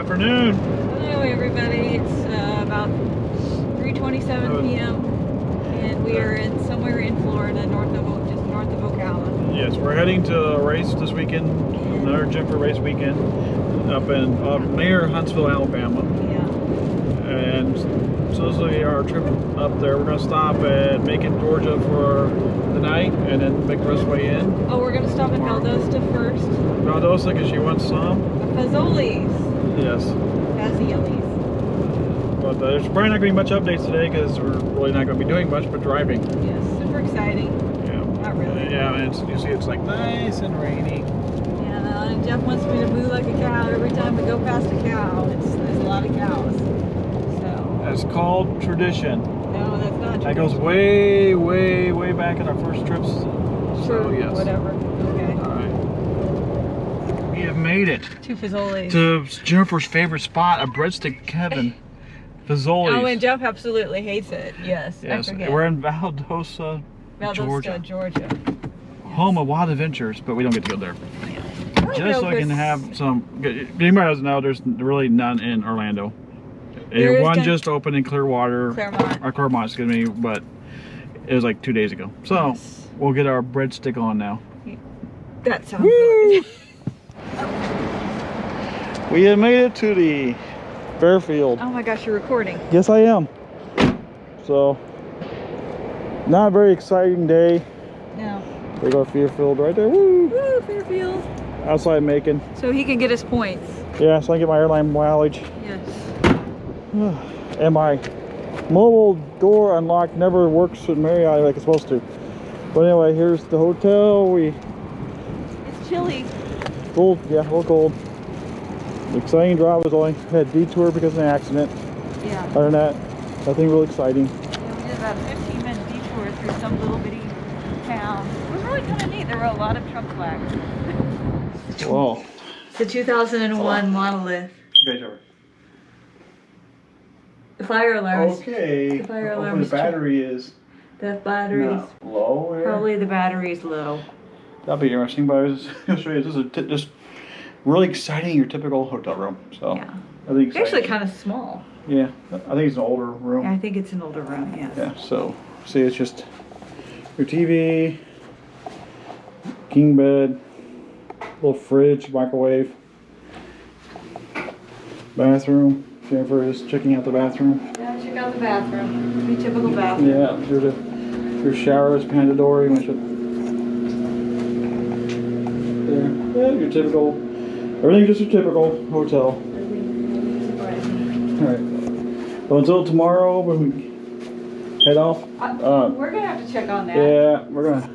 Afternoon. Hello everybody, it's about 3:27 p.m. and we are somewhere in Florida, just north of Ocala. Yes, we're heading to a race this weekend, another jumper race weekend, up near Huntsville, Alabama. Yeah. And so this will be our trip up there. We're going to stop at Macon, Georgia for the night and then make the rest of the way in. Oh, we're going to stop in Valdosta first. Valdosta, because she wants some. Fazoli's. Yes. Fazoli's. But there's probably not going to be much updates today because we're really not going to be doing much but driving. Yes, super exciting. Yeah. Not really. Yeah, and you see it's like nice and rainy. Yeah, no, and Jeff wants me to moo like a cow every time we go past a cow. There's a lot of cows. So. It's called tradition. No, that's not tradition. That goes way, way, way back in our first trips. Sure, So, yes. whatever. Okay. All right. We have made it. To Fazoli's. To Jennifer's favorite spot, a breadstick Kevin. Fazoli's. Oh, and Jeff absolutely hates it. Yes, I forget. We're in Valdosta, Georgia. Georgia. Home of Wild Adventures, but we don't get to go there. Yeah. Just so I can have some. Anybody doesn't know, there's really none in Orlando. One just opened in Clearwater. Claremont, excuse me, but it was like 2 days ago. So yes. We'll get our breadstick on now. That sounds good. We have made it to the Fairfield. Oh my gosh, you're recording. Yes, I am. So, not a very exciting day. No. We go to Fairfield right there. Woo! Woo, Fairfield. Outside Macon. So he can get his points. Yeah, so I can get my airline mileage. Yes. And my mobile door unlock never works with Marriott like it's supposed to. But anyway, here's the hotel. It's chilly. Cold, yeah, a little cold. The exciting drive was only had a detour because of an accident. Yeah. Other than that, nothing really exciting. Yeah, we did about a 15-minute detour through some little bitty town. It was really kind of neat. There were a lot of truck flags. Whoa. It's a 2001 monolith. The fire alarm. Okay. The fire alarm. The battery is. The battery's low. Here. Probably the battery's low. That'll be interesting. But I was going to show you. This is just really exciting. Your typical hotel room. So. Yeah. I think it's actually kind of small. Yeah. I think it's an older room. Yeah, I think it's an older room. Yes. Yeah. So see, it's just your TV, king bed, little fridge, microwave, bathroom. Jennifer is checking out the bathroom. Yeah, check out the bathroom. Pretty typical bathroom. Yeah, your shower is behind the door. You want to there. Yeah, your typical. Everything just your typical hotel. All right. So until tomorrow when we head off. We're gonna have to check on that. Yeah, we're gonna.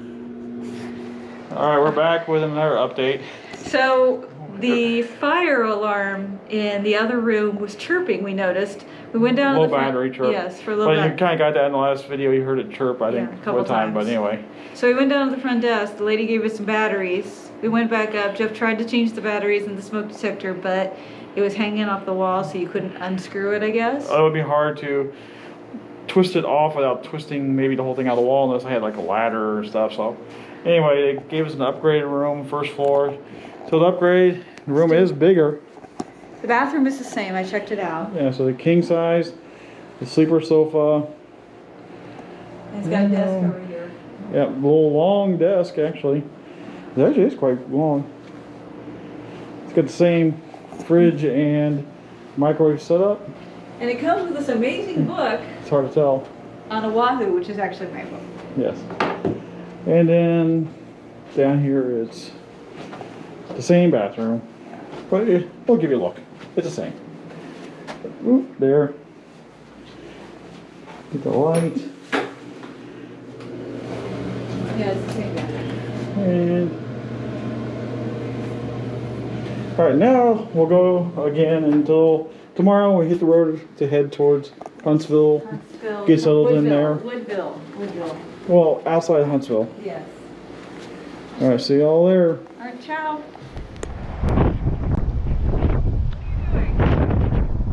All right, we're back with another update. So the fire alarm in the other room was chirping. We noticed. We went down. Low battery chirp. Yes, for low battery. battery. You kind of got that in the last video. You heard it chirp. I think a couple time, but anyway. So we went down to the front desk. The lady gave us some batteries. We went back up. Jeff tried to change the batteries in the smoke detector, but it was hanging off the wall, so you couldn't unscrew it, I guess. It would be hard to twist it off without twisting maybe the whole thing out of the wall unless I had like a ladder or stuff. So anyway, they gave us an upgraded room, first floor. So the upgrade, the room is bigger. The bathroom is the same. I checked it out. Yeah, so the king size, the sleeper sofa. It's got a desk over here. Yeah, a little long desk actually. It actually is quite long. It's got the same fridge and microwave setup. And it comes with this amazing book. It's hard to tell. On Oahu, which is actually my book. Yes. And then down here it's the same bathroom. But we'll give you a look. It's the same. Oop, there. Get the light. Yeah, it's the same bathroom. And all right, now we'll go again until tomorrow. We hit the road to head towards Huntsville. Get settled in there. Woodville. Well, outside Huntsville. Yes. All right, see y'all there. All right, ciao.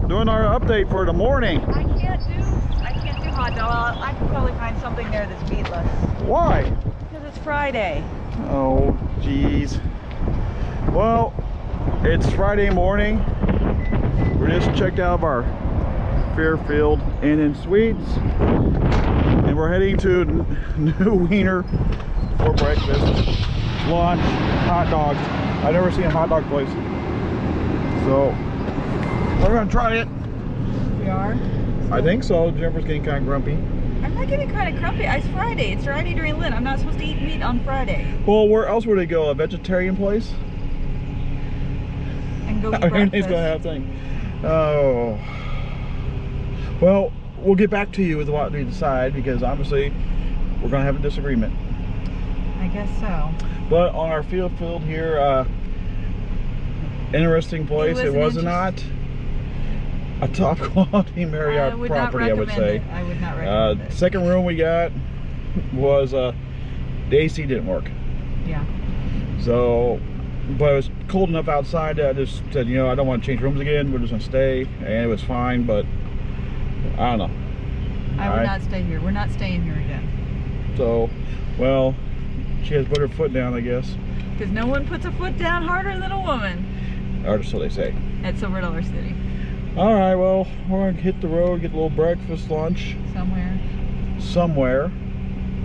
Doing our update for the morning. I can't do hot dog. I can probably find something there that's meatless. Why? Because it's Friday. Oh, geez. Well, it's Friday morning. just checked out of our Fairfield Inn and Suites, and we're heading to New Wiener for breakfast, lunch, hot dogs. I've never seen a hot dog place, so we're gonna try it. We are? I think so. Jennifer's getting kind of grumpy. I'm not getting kind of grumpy. It's Friday. It's Friday during Lent. I'm not supposed to eat meat on Friday. Well, where else would they go? A vegetarian place? And go eat Everybody's breakfast. gonna have a thing. Oh. Well, we'll get back to you with what we decide, because obviously we're gonna have a disagreement. I guess so. But on our field here, interesting place. It was not a top quality Marriott property, I would say. I would not recommend it. Second room we got was the AC didn't work. Yeah. So, but it was cold enough outside that I just said, you know, I don't want to change rooms again. We're just gonna stay, and it was fine. But I don't know. I would not stay here. We're not staying here again. So, well, she has put her foot down, I guess. Because no one puts a foot down harder than a woman. Or so they say. At Silver Dollar City. All right, well, we're gonna hit the road, get a little breakfast, lunch. Somewhere.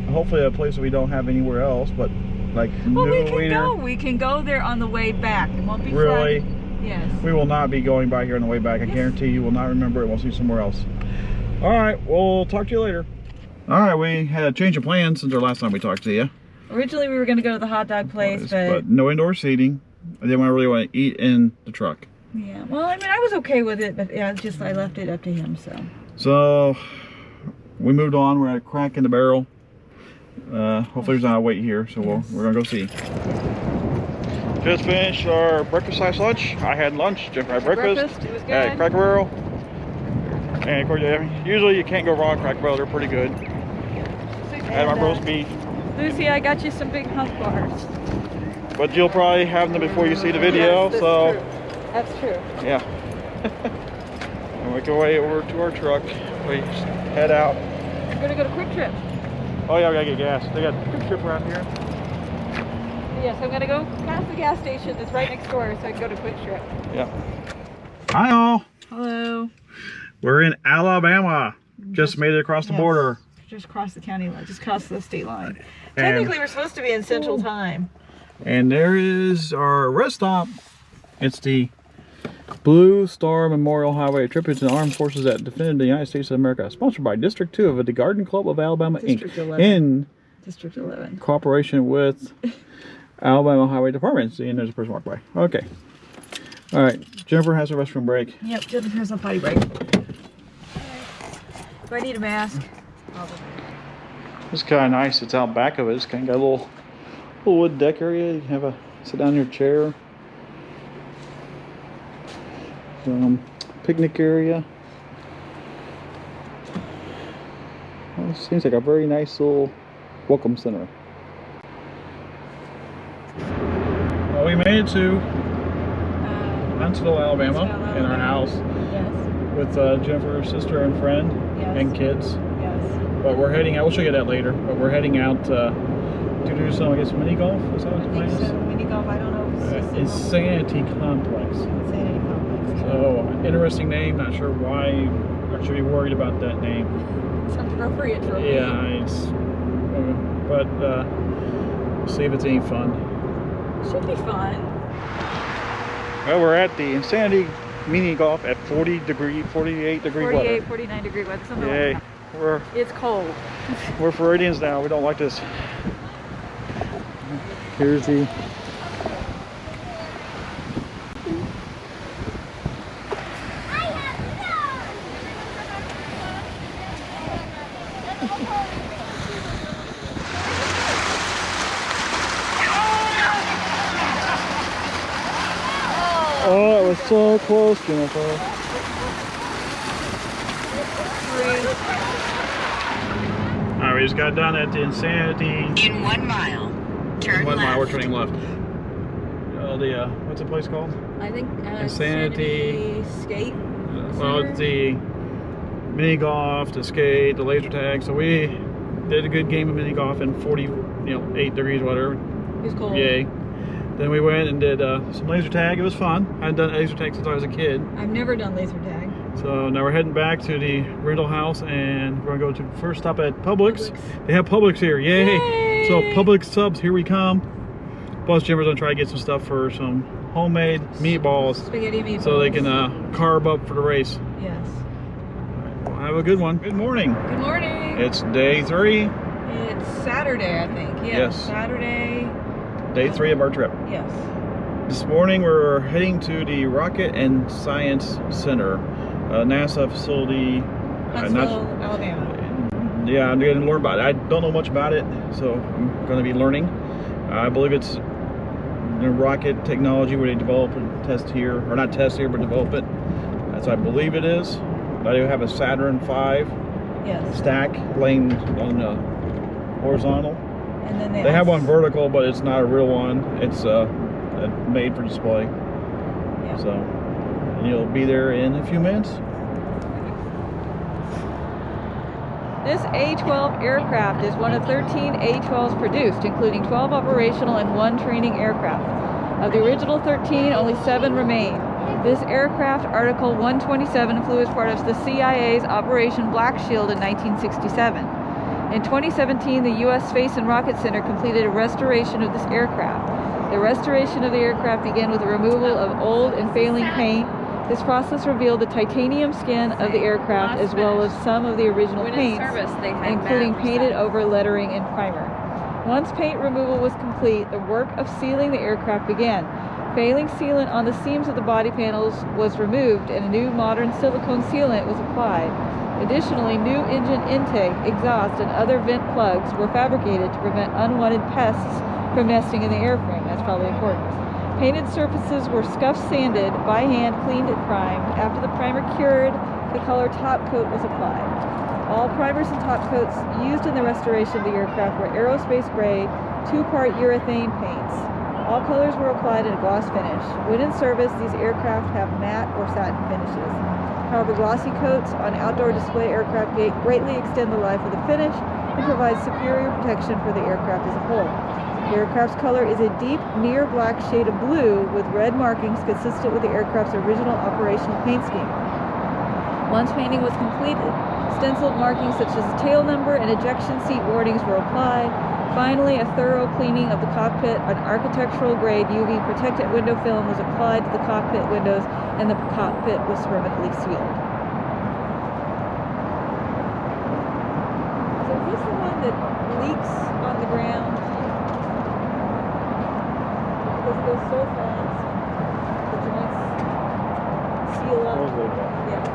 Hopefully a place that we don't have anywhere else, but like well, New Wiener. We can go there on the way back. It won't be Really? Friday. Yes. We will not be going by here on the way back. I guarantee you will not remember it. We'll see somewhere else. All right, we'll talk to you later. All right, we had a change of plans since our last time we talked to you. Originally, we were going to go to the hot dog place, but no indoor seating. I didn't really want to eat in the truck. Yeah, well, I mean, I was okay with it, but yeah, I left it up to him, so. So, we moved on. We're at a crack in the barrel. Hopefully there's not a wait here, so we're going to go see. Just finished our breakfast/lunch. I had lunch, Jennifer had breakfast. It was good. At Cracker Barrel. And of course, usually you can't go wrong at Cracker Barrel. They're pretty good. Had my roast beef. Lucy, I got you some big hunk bars. But you'll probably have them before you see the video, yes, so. True. That's true. Yeah. And we go way over to our truck. We head out. We're gonna go to Quick Trip. Oh yeah, we gotta get gas. They got a Quick Trip around here. Yes, I'm gonna go past the gas station that's right next door so I can go to Quick Trip. Yeah. Hi all. Hello. We're in Alabama. Just made it across the border. Just crossed the county line, just crossed the state line. Technically, we're supposed to be in Central Time. And there is our rest stop. It's the Blue Star Memorial Highway, a tribute to the armed forces that defended the United States of America, sponsored by District 2 of the Garden Club of Alabama, District Inc. 11. In District 11. cooperation with Alabama Highway Department. See, and there's a person walk by. Okay. All right. Jennifer has a restroom break. Yep, Jennifer has a potty break. Do I need a mask? It's kind of nice. It's out back of it. It's kind of got a little wood deck area. You can have a sit down in your chair. Picnic area. Well, it seems like a very nice little welcome center. Well, we made it to Huntsville, Alabama, in our house. Yes. With Jennifer's sister and friend and kids. Yes. But we're heading out. We'll show you that later. But we're heading out to do some, I guess, mini golf. Is that what the plan is? So, mini golf. I don't know. Insanity Complex. Insanity Complex. So, interesting name. Not sure why I should be worried about that name. It's appropriate for me. Yeah, it's. But we'll see if it's any fun. Should be fun. Well, we're at the Insanity Mini Golf at 48 degree 48, weather. 49 degree weather. Something Yay. like that. It's cold. We're Floridians now. We don't like this. Here's the. Oh, it was so close, Jennifer. Alright, we just got done at the Insanity. In 1 mile, turn In 1 mile, we're left. turning left. What's the place called? I think Insanity Skate. Well, it's the mini golf, the skate, the laser tag. So we did a good game of mini golf in 48 degrees, whatever. It's cold. Yay. Then we went and did some laser tag. It was fun. I hadn't done laser tag since I was a kid. I've never done laser tag. So now we're heading back to the rental house, and we're gonna go to first stop at Publix. They have Publix here, yay! So Publix subs, here we come. Plus Jimmer's gonna try to get some stuff for some homemade meatballs. Spaghetti meatballs. So they can carb up for the race. Yes. Well, have a good one. Good morning. Good morning. It's day 3. It's Saturday, I think. Yes. Saturday. Day 3 of our trip. Yes. This morning we're heading to the Rocket and Science Center, NASA facility. Huntsville, Alabama. Yeah, I'm going to learn about it. I don't know much about it, so I'm going to be learning. I believe it's the rocket technology where they develop and test here, or not test here, but develop it. That's what I believe it is. I do have a Saturn Yes. stack laying on horizontal. And then They have one vertical, but it's not a real one. It's made for display. Yeah. So, and you'll be there in a few minutes. This A-12 aircraft is one of 13 A-12s produced, including 12 operational and 1 training aircraft. Of the original 13, only 7 remain. This aircraft, Article 127, flew as part of the CIA's Operation Black Shield in 1967. In 2017, the U.S. Space and Rocket Center completed a restoration of this aircraft. The restoration of the aircraft began with the removal of old and failing paint. This process revealed the titanium skin of the aircraft as well as some of the original paints, including painted over lettering and primer. Once paint removal was complete, the work of sealing the aircraft began. Failing sealant on the seams of the body panels was removed and a new modern silicone sealant was applied. Additionally, new engine intake, exhaust, and other vent plugs were fabricated to prevent unwanted pests from nesting in the airframe. That's probably important. Painted surfaces were scuff sanded, by hand cleaned and primed. After the primer cured, the color top coat was applied. All primers and top coats used in the restoration of the aircraft were aerospace grade, 2-part urethane paints. All colors were applied in a gloss finish. When in service, these aircraft have matte or satin finishes. However, glossy coats on outdoor display aircraft greatly extend the life of the finish and provide superior protection for the aircraft as a whole. The aircraft's color is a deep, near black shade of blue with red markings consistent with the aircraft's original operational paint scheme. Once painting was completed, stenciled markings such as the tail number and ejection seat warnings were applied. Finally, a thorough cleaning of the cockpit, an architectural-grade UV protectant window film was applied to the cockpit windows, and the cockpit was permanently sealed. So is this the one that leaks on the ground? Because it goes so fast, the joints seal up. Yeah.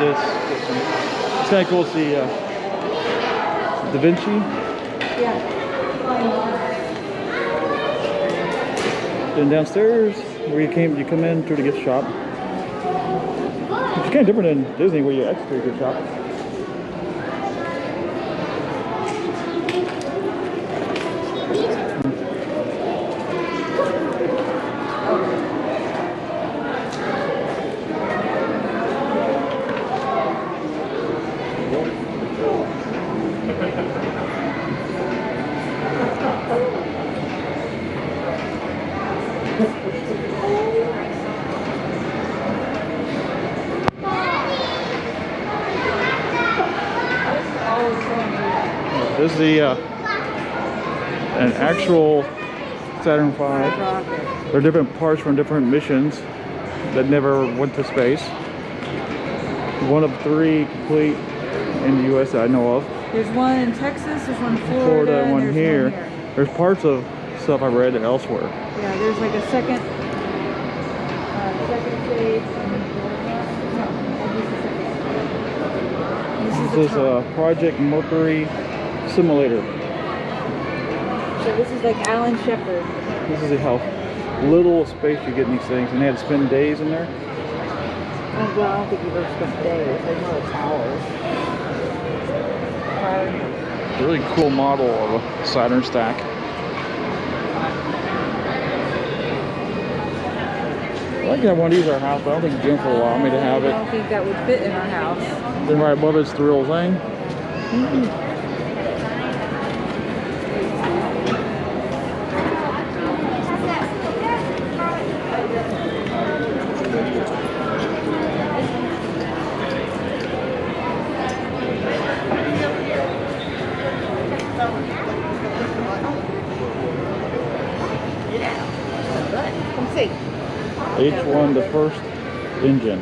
It's kind of cool to see Da Vinci. Yeah. Then downstairs, where you come in through the gift shop. It's kind of different than Disney, where you exit through the gift shop. This is the an actual Saturn V. They're different parts from different missions. that never went to space. One of 3 complete in the U.S. that I know of. There's one in Texas, there's one in Florida, And one there's here. one here. There's parts of stuff I read elsewhere. Yeah, there's like a second stage. This is a Project Mercury simulator. So this is like Alan Shepard. This is how little space you get in these things, and they had to spend days in there. Oh, well, I don't think you've ever spent days. There's more hours. A really cool model of a Saturn stack. I'd like to have one of these in our house, but I don't think it's been for a while. I made to have I it. don't think that would fit in our house. Then right above it's the real thing. Come see. H1, the first engine.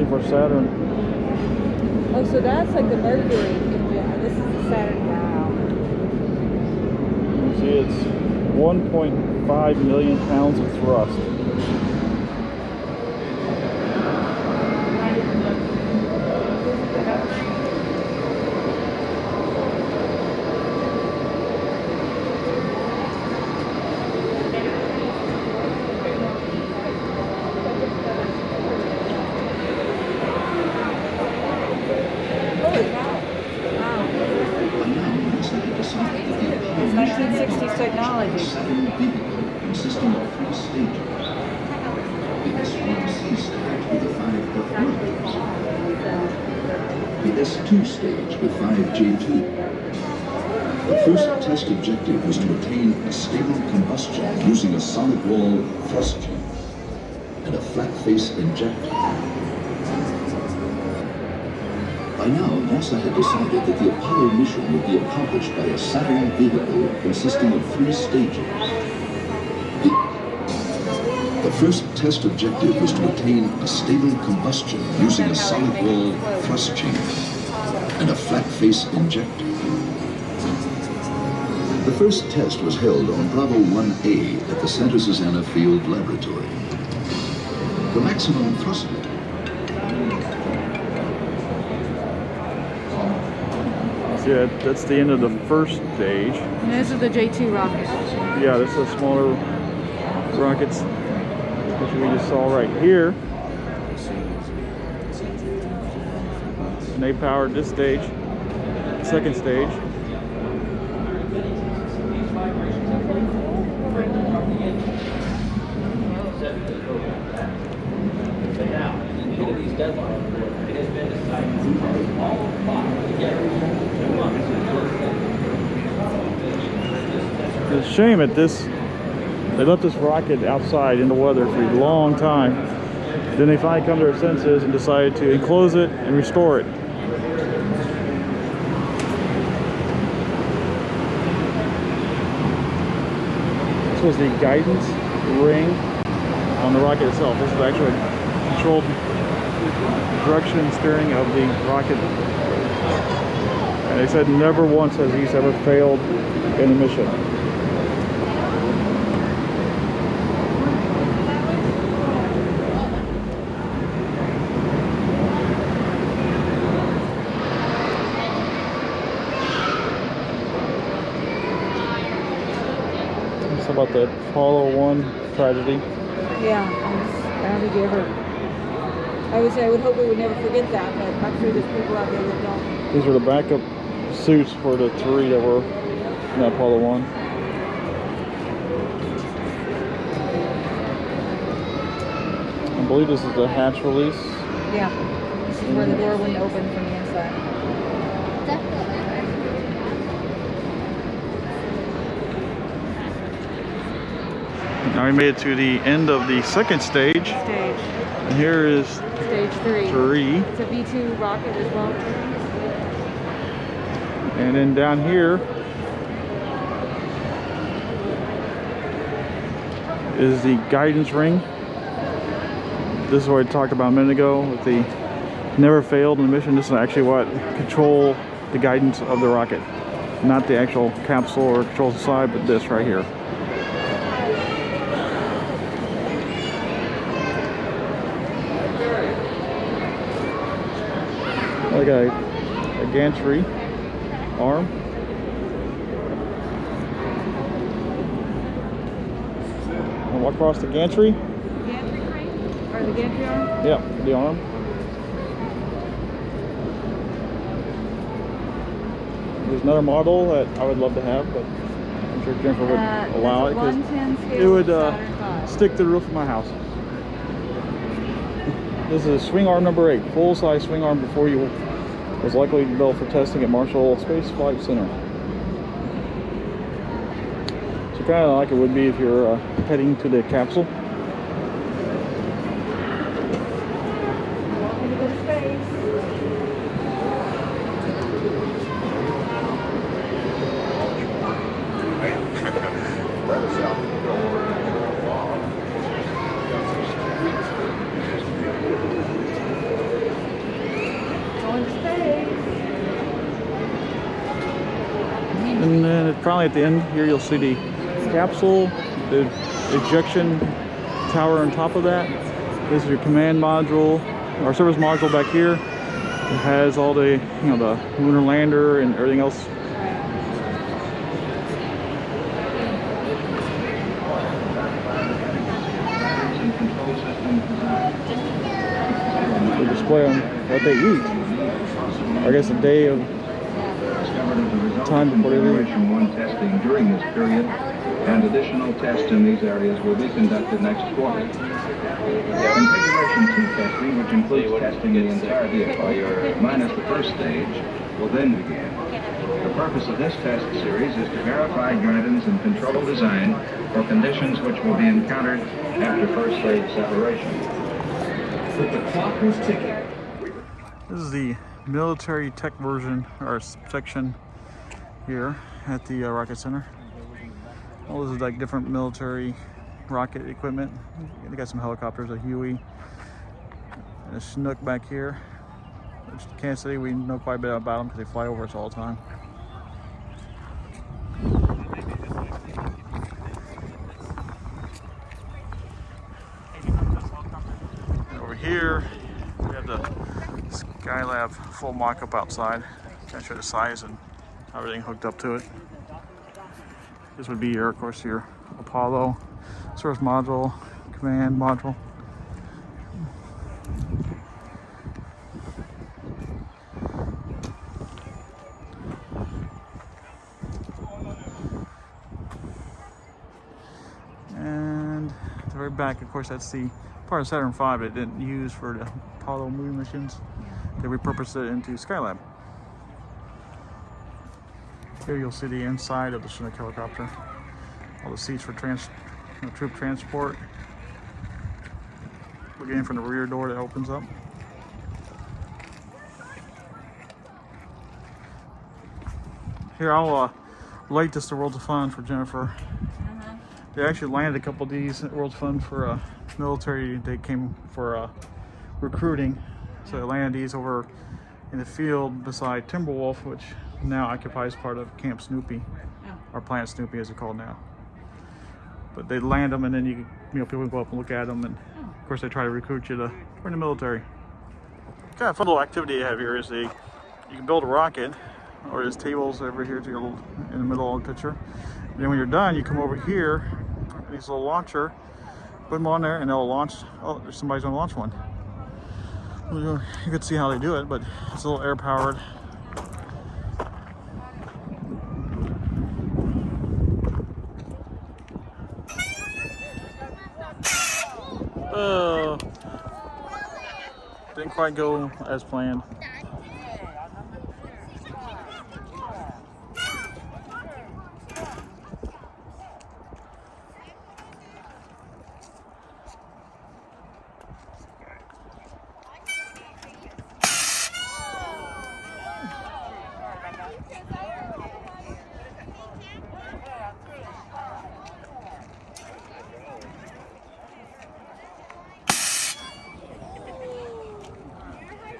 For Saturn. Oh, so that's like the Mercury engine. This is the Saturn. Wow. You see, it's 1.5 million pounds of thrust. It's 1960s technology. Consisting of 3 stages. The S1C stage with the 5 F1s. The S2 stage with 5 J2. The first test objective was to attain a stable combustion using a solid wall thrust chamber and a flat face injector. By now, NASA had decided that the Apollo mission would be accomplished by a Saturn vehicle consisting of 3 stages. The first test objective was to attain a stable combustion using a solid wall thrust chamber and a flat face injector. The first test was held on Bravo 1A at the Santa Susana Field Laboratory. The maximum thrust limit. Yeah, that's the end of the first stage. And this is the J2 rocket. Yeah, this is a smaller rockets, which we just saw right here. And they powered this stage, second stage. It's a shame at this, they left this rocket outside in the weather for a long time. Then they finally come to their senses and decided to enclose it and restore it. This was the guidance ring on the rocket itself. This is actually controlled direction and steering of the rocket And they said never once has he's ever failed in a mission. It's about the Apollo 1 tragedy. Yeah, I don't think you ever. I would hope we would never forget that, but I'm sure there's people out there that don't. These were the backup suits for the 3 that were in Apollo 1. I believe this is the hatch release. Yeah, this is where the door wouldn't open from the inside. Now we made it to the end of the second stage. And here is Stage 3. 3. It's a V2 rocket as well. And then down here is the guidance ring. This is what I talked about a minute ago with the never failed in the mission. This is actually what control the guidance of the rocket. Not the actual capsule or controls the side, but this right here. Like a gantry arm. And walk across the gantry. Gantry crane? Or the gantry arm? Yeah, the arm. There's another model that I would love to have, but I'm sure Jennifer would allow it because it would stick to the roof of my house. This is swing arm number 8, full-size swing arm before you was likely built for testing at Marshall Space Flight Center. So kind of like it would be if you're heading to the capsule. Welcome to space. And then probably at the end here you'll see the capsule, the ejection tower on top of that. This is your command module, our service module back here. It has all the, the lunar lander and everything else. They display on what they eat. I guess a day of time before they leave. Generation 1 testing during this period, and additional tests in these areas will be conducted next quarter. Configuration 2 testing, which includes testing the entire vehicle, minus the first stage, will then begin. The purpose of this test series is to verify guidance and control design for conditions which will be encountered after first stage separation. But the clock was ticking. This is the military tech version, or section here at the Rocket Center. All this is like different military rocket equipment. They got some helicopters, a Huey, and a Chinook back here. Which Kansas City, we know quite a bit about them because they fly over us all the time. And over here, we have the Skylab full mock-up outside. Kind of show the size and how everything hooked up to it. This would be your, of course, your Apollo source module, command module. And at the very back, of course, that's the part of Saturn V it didn't use for the Apollo moon missions. They repurposed it into Skylab. Here you'll see the inside of the Chinook helicopter. All the seats for troop transport. We're getting from the rear door that opens up. Here, I'll relate this to Worlds of Fun for Jennifer. They actually landed a couple of these at Worlds of Fun for military. They came for recruiting. So they landed these over in the field beside Timberwolf, which now occupies part of Camp Snoopy, Oh. or Plant Snoopy as it's called now. But they land them, and then you people can go up and look at them, and of course they try to recruit you to join the military. Kind of fun little activity you have here is you can build a rocket, or there's tables over here to in the middle of the picture. And then when you're done, you come over here, these little launcher, put them on there, and they'll launch. Oh, there's somebody's gonna launch one. You can see how they do it, but it's a little air powered. Didn't quite go as planned.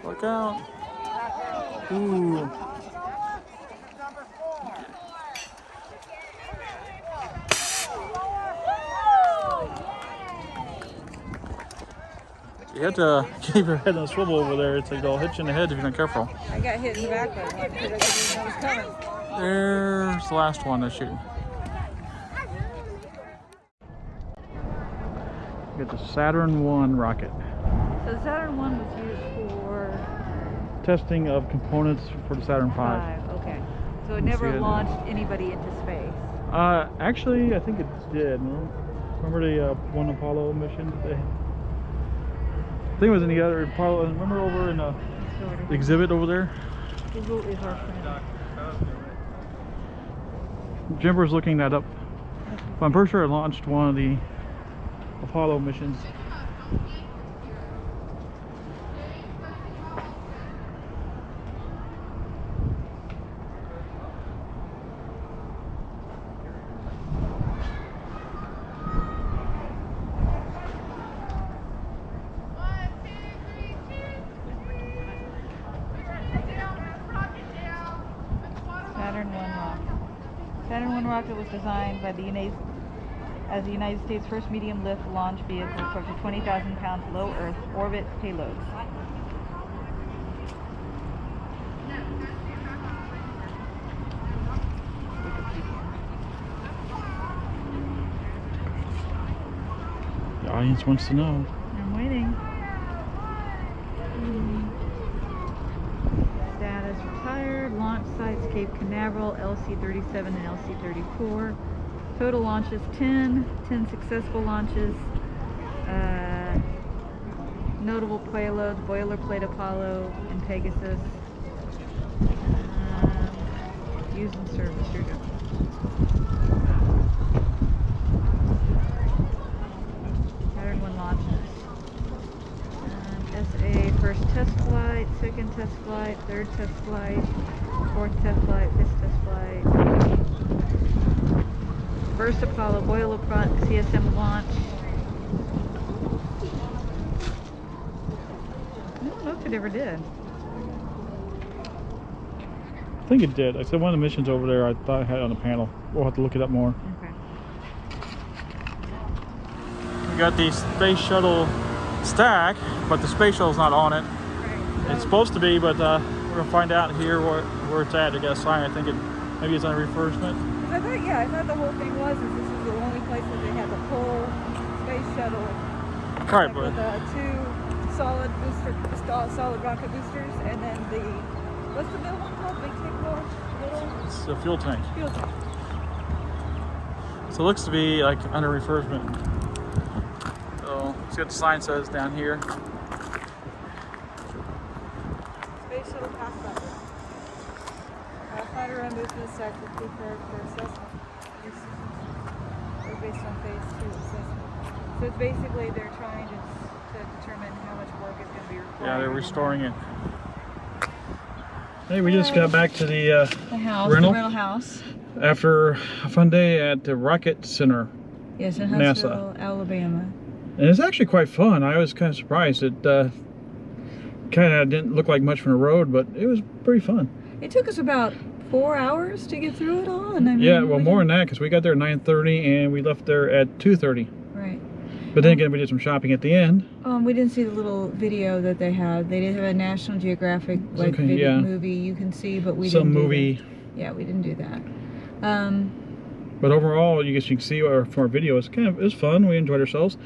Look out. Ooh. You have to keep your head on a swivel over there. It's like they'll hit you in the head if you're not careful. I got hit in the back by one because I didn't know it was coming. There's the last one they're shooting. Get the Saturn One rocket. So the Saturn One was used for Testing of components for the Saturn V. Okay. So it never see it. launched anybody into space. Actually, I think it did. Remember the one Apollo mission? I think it was in the other Apollo. Remember over in the exhibit over there? Google is our friend. Jimber's looking that up. But I'm pretty sure it launched one of the Apollo missions. Saturn One rocket. Saturn One rocket was designed by the United States' first medium lift launch vehicle for up to 20,000 pounds low Earth orbit payloads. The audience wants to know. I'm waiting. Status retired. Launch sites Cape Canaveral, LC-37 and LC-34. Total launches 10 successful launches. Notable payloads, boilerplate Apollo and Pegasus. Used in service. Here we go. Saturn One launches. SA first test flight, second test flight, third test flight, fourth test flight, fifth test flight. First Apollo boilerplate CSM launch. I don't know if it ever did. I think it did. I said one of the missions over there I thought I had it on the panel. We'll have to look it up more. Okay. We got the space shuttle stack, but the space shuttle's not on it. Right. It's supposed to be, but we're gonna find out here where it's at. I got a sign. I think maybe it's on a refurbishment. I thought the whole thing was this is the only place that they had the full space shuttle. Right, With but two solid rocket boosters, and then what's the middle one called? Big tank little it's a fuel tank. fuel tank. So it looks to be like under refurbishment. So see what the sign says down here. Space shuttle pathfinder. Pathfinder and movement stack will be prepared for assessment. They're based on phase 2 assessment. So it's basically they're trying to determine how much work is going to be required. Yeah, they're restoring it. Hey, we just got back to the house, rental. the rental house. After a fun day at the Rocket Center. Yes, in NASA. Huntsville, Alabama. And it's actually quite fun. I was kind of surprised. It kind of didn't look like much from the road, but it was pretty fun. It took us about 4 hours to get through it all. And I mean, Yeah, well, more than that, because we got there at 9:30 and we left there at 2:30. Right. But then again, we did some shopping at the end. We didn't see the little video that they had. They did have a National Geographic like Okay, video yeah. movie you can see, but we Some didn't movie. do that. Yeah, we didn't do that. But overall, you can see from our video, it was fun. We enjoyed ourselves.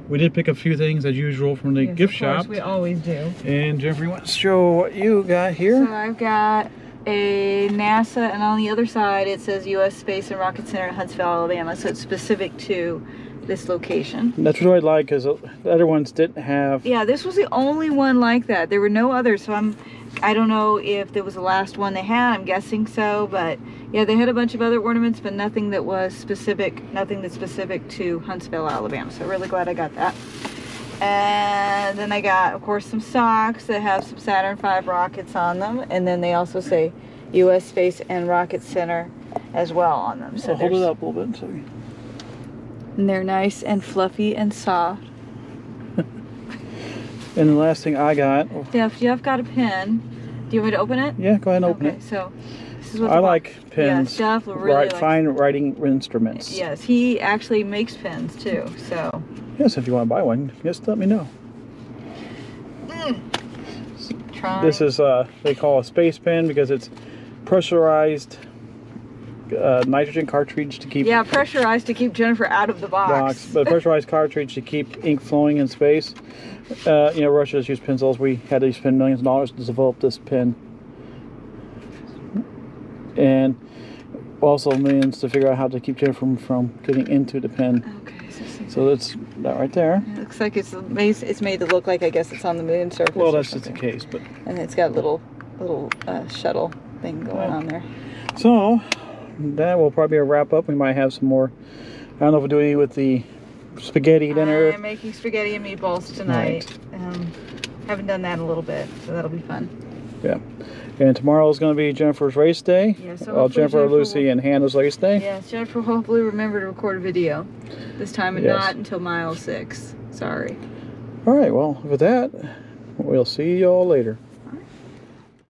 We did pick a few things as usual from the Yes, gift of course, shop. we always do. And Jeffrey wants to show what you got here. So I've got a NASA, and on the other side it says U.S. Space and Rocket Center in Huntsville, Alabama. So it's specific to this location. That's what I like, because the other ones didn't have. Yeah, this was the only one like that. There were no others, so I don't know if there was the last one they had. I'm guessing so, but yeah, they had a bunch of other ornaments, but nothing that was specific, nothing that's specific to Huntsville, Alabama. So really glad I got that. And then I got, of course, some socks that have some Saturn V rockets on them, and then they also say U.S. Space and Rocket Center as well on them. So I'll hold it up a little bit. So. And they're nice and fluffy and soft. And the last thing I got. Jeff got a pen. Do you want me to open it? Yeah, go ahead and open Okay, it. so this is what I like pens. Yeah, Jeff really likes fine writing instruments. Yes, he actually makes pens too. So Yes, if you want to buy one, just let me know. try. This is they call a space pen because it's pressurized nitrogen cartridge to keep pressurized to keep Jennifer out of the box. but pressurized cartridge to keep ink flowing in space. You know, Russia's used pencils. We had to spend millions of dollars to develop this pen, and also millions to figure out how to keep Jennifer from getting into the pen. Okay, So that's that right there. it looks like it's made to look like, I guess it's on the moon surface. Well, or that's just the something. case, but And it's got a little shuttle thing going on there. so that will probably be a wrap up. We might have some more. I don't know if we'll do any with the spaghetti dinner. I'm making spaghetti and meatballs tonight. Haven't done that in a little bit, so that'll be fun. Yeah. And tomorrow is going to be Jennifer's race day. Yeah, so well, hopefully Jennifer, Jennifer Lucy, will- and Hannah's race day. Yes, Jennifer will hopefully remember to record a video this time and Yes. not until mile 6. Sorry. All right. Well, with that, we'll see you all later.